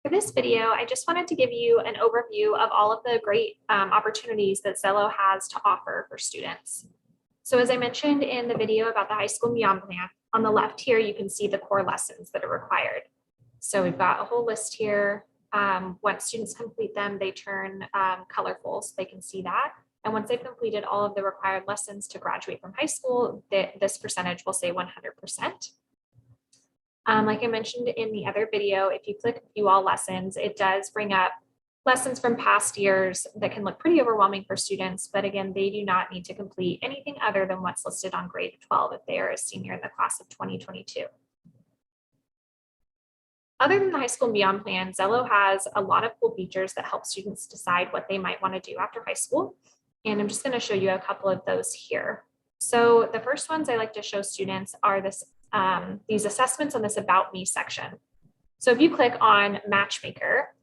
For this video, I just wanted to give you an overview of all of the great opportunities that Xello has to offer for students. So as I mentioned in the video about the high school beyond plan, on the left here, you can see the core lessons that are required. So we've got a whole list here. Once students complete them, they turn colorful so they can see that. And once they've completed all of the required lessons to graduate from high school, this percentage will say 100%. Like I mentioned in the other video, if you click view all lessons, it does bring up lessons from past years that can look pretty overwhelming for students, but again, they do not need to complete anything other than what's listed on grade 12 if they are a senior in the class of 2022. Other than the high school and beyond plan, Xello has a lot of cool features that help students decide what they might want to do after high school. And I'm just going to show you a couple of those here. So the first ones I like to show students are these assessments on this About Me section. So if you click on Matchmaker,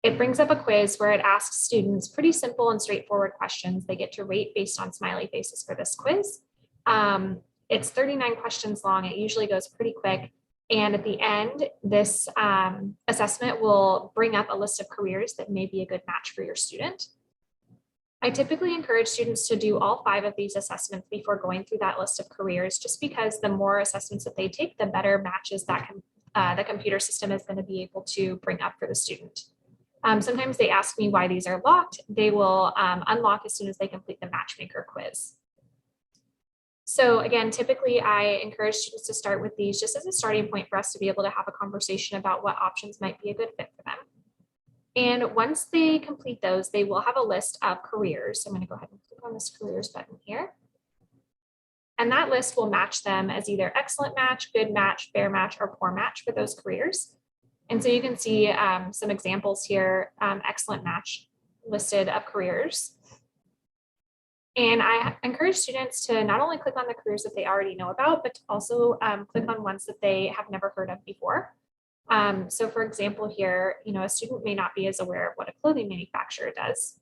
it brings up a quiz where it asks students pretty simple and straightforward questions. They get to rate based on smiley faces for this quiz. It's 39 questions long. It usually goes pretty quick. And at the end, this assessment will bring up a list of careers that may be a good match for your student. I typically encourage students to do all 5 of these assessments before going through that list of careers, just because the more assessments that they take, the better matches that the computer system is going to be able to bring up for the student. Sometimes they ask me why these are locked. They will unlock as soon as they complete the Matchmaker quiz. So again, typically I encourage students to start with these just as a starting point for us to be able to have a conversation about what options might be a good fit for them. And once they complete those, they will have a list of careers. So I'm going to go ahead and click on this careers button here. And that list will match them as either excellent match, good match, fair match, or poor match for those careers. And so you can see some examples here, excellent match listed of careers. And I encourage students to not only click on the careers that they already know about, but to also click on ones that they have never heard of before. So for example here, a student may not be as aware of what a clothing manufacturer does.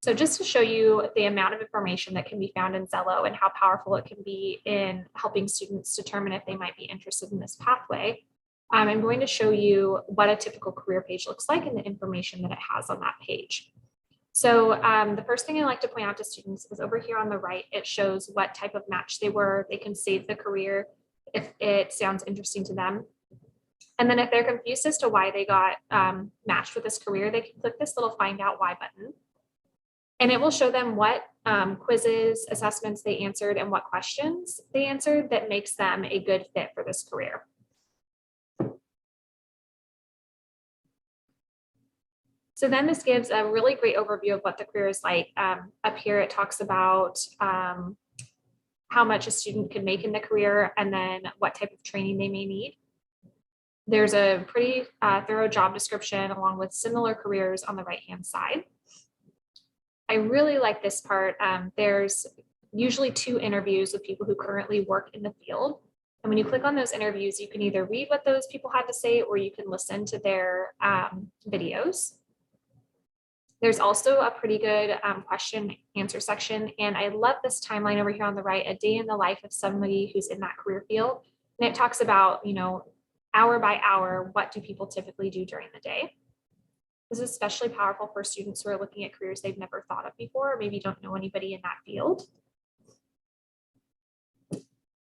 So just to show you the amount of information that can be found in Xello and how powerful it can be in helping students determine if they might be interested in this pathway, I'm going to show you what a typical career page looks like and the information that it has on that page. So the first thing I like to point out to students is over here on the right, it shows what type of match they were. They can save the career if it sounds interesting to them. And then if they're confused as to why they got matched with this career, they can click this little find out why button. And it will show them what quizzes, assessments they answered and what questions they answered that makes them a good fit for this career. So then this gives a really great overview of what the career is like. Up here, it talks about how much a student can make in the career and then what type of training they may need. There's a pretty thorough job description along with similar careers on the right-hand side. I really like this part. There's usually 2 interviews with people who currently work in the field. And when you click on those interviews, you can either read what those people had to say or you can listen to their videos. There's also a pretty good question answer section. And I love this timeline over here on the right, a day in the life of somebody who's in that career field. And it talks about, hour by hour, what do people typically do during the day? This is especially powerful for students who are looking at careers they've never thought of before, or maybe don't know anybody in that field.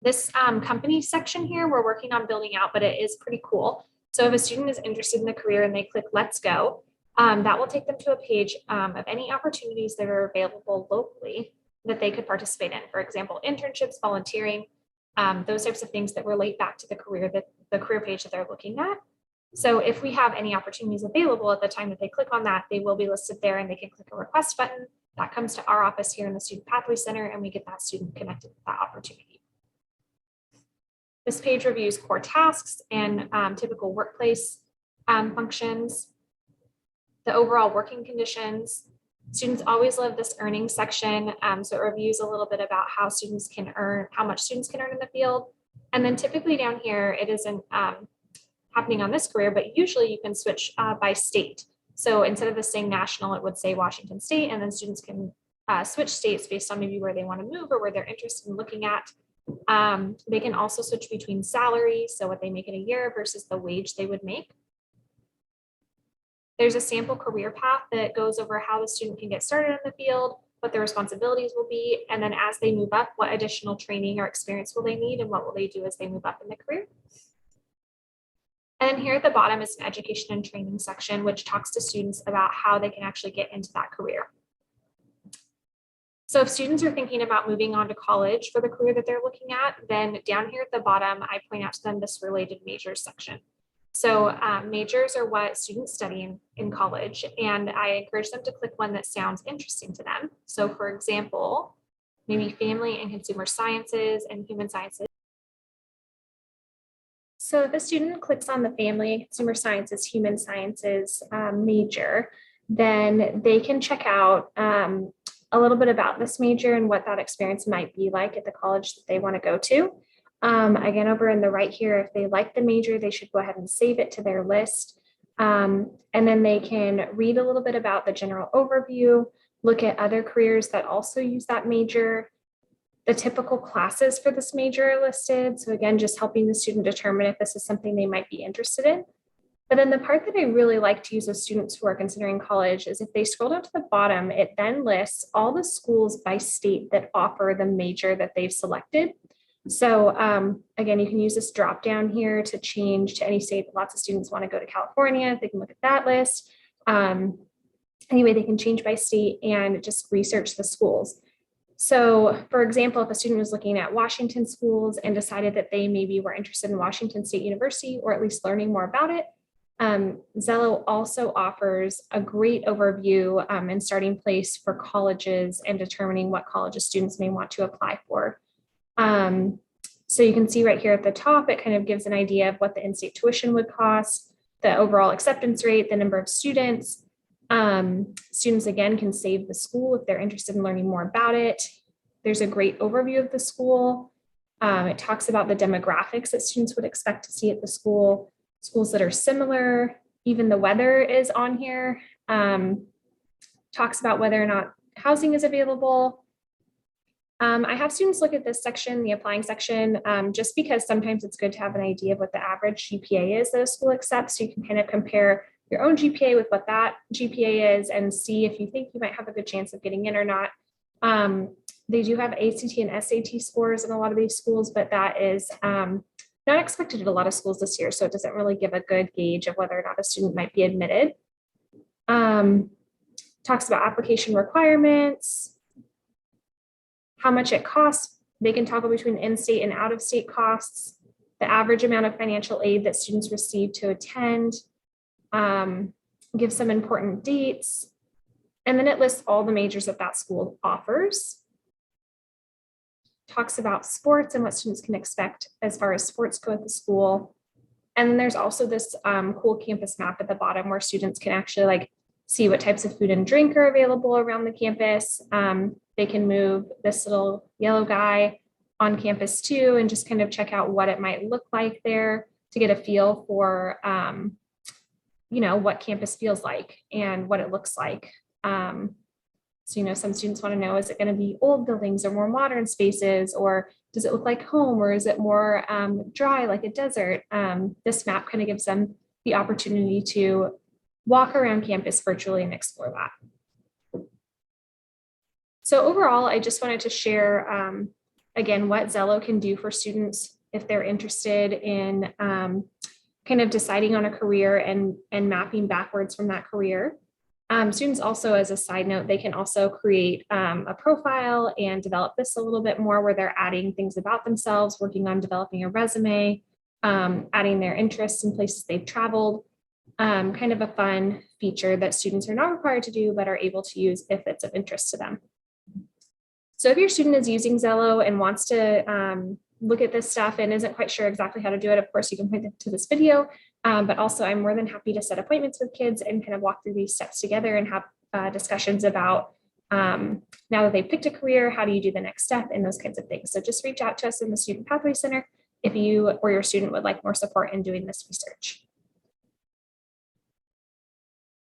This company section here, we're working on building out, but it is pretty cool. So if a student is interested in the career and they click Let's Go, that will take them to a page of any opportunities that are available locally that they could participate in. For example, internships, volunteering, those types of things that relate back to the career page that they're looking at. So if we have any opportunities available at the time that they click on that, they will be listed there and they can click a request button. That comes to our office here in the Student Pathway Center and we get that student connected with that opportunity. This page reviews core tasks and typical workplace functions, the overall working conditions. Students always love this earnings section. So it reviews a little bit about how much students can earn in the field. And then typically down here, it isn't happening on this career, but usually you can switch by state. So instead of this saying national, it would say Washington State, and then students can switch states based on maybe where they want to move or where they're interested in looking at. They can also switch between salary, so what they make in a year versus the wage they would make. There's a sample career path that goes over how the student can get started in the field, what their responsibilities will be, and then as they move up, what additional training or experience will they need and what will they do as they move up in the career. And then here at the bottom is an education and training section, which talks to students about how they can actually get into that career. So if students are thinking about moving on to college for the career that they're looking at, then down here at the bottom, I point out to them this related majors section. So majors are what students study in college, and I encourage them to click one that sounds interesting to them. So for example, maybe family and consumer sciences and human sciences. So if a student clicks on the family and consumer sciences, human sciences major, then they can check out a little bit about this major and what that experience might be like at the college that they want to go to. Again, over in the right here, if they like the major, they should go ahead and save it to their list. And then they can read a little bit about the general overview, look at other careers that also use that major. The typical classes for this major are listed. So again, just helping the student determine if this is something they might be interested in. But then the part that I really like to use with students who are considering college is if they scroll down to the bottom, it then lists all the schools by state that offer the major that they've selected. So again, you can use this drop down here to change to any state. Lots of students want to go to California. They can look at that list. Anyway, they can change by state and just research the schools. So for example, if a student was looking at Washington schools and decided that they maybe were interested in Washington State University or at least learning more about it, Xello also offers a great overview and starting place for colleges and determining what colleges students may want to apply for. So you can see right here at the top, it kind of gives an idea of what the in-state tuition would cost, the overall acceptance rate, the number of students. Students again can save the school if they're interested in learning more about it. There's a great overview of the school. It talks about the demographics that students would expect to see at the school, schools that are similar. Even the weather is on here. Talks about whether or not housing is available. I have students look at this section, the applying section, just because sometimes it's good to have an idea of what the average GPA is that a school accepts. So you can kind of compare your own GPA with what that GPA is and see if you think you might have a good chance of getting in or not. They do have ACT and SAT scores in a lot of these schools, but that is not expected at a lot of schools this year. So it doesn't really give a good gauge of whether or not a student might be admitted. Talks about application requirements, how much it costs. They can toggle between in-state and out-of-state costs, the average amount of financial aid that students receive to attend, give some important dates, and then it lists all the majors that that school offers. Talks about sports and what students can expect as far as sports go at the school. And then there's also this cool campus map at the bottom where students can actually see what types of food and drink are available around the campus. They can move this little yellow guy on campus too and just kind of check out what it might look like there to get a feel for what campus feels like and what it looks like. So, some students want to know, is it going to be old buildings or more modern spaces, or does it look like home, or is it more dry like a desert? This map kind of gives them the opportunity to walk around campus virtually and explore that. So overall, I just wanted to share, again, what Xello can do for students if they're interested in kind of deciding on a career and mapping backwards from that career. Students also, as a side note, they can also create a profile and develop this a little bit more where they're adding things about themselves, working on developing a resume, adding their interests in places they've traveled. Kind of a fun feature that students are not required to do, but are able to use if it's of interest to them. So if your student is using Xello and wants to look at this stuff and isn't quite sure exactly how to do it, of course, you can point them to this video, but also I'm more than happy to set appointments with kids and kind of walk through these steps together and have discussions about now that they've picked a career, how do you do the next step and those kinds of things. So just reach out to us in the Student Pathway Center if you or your student would like more support in doing this research.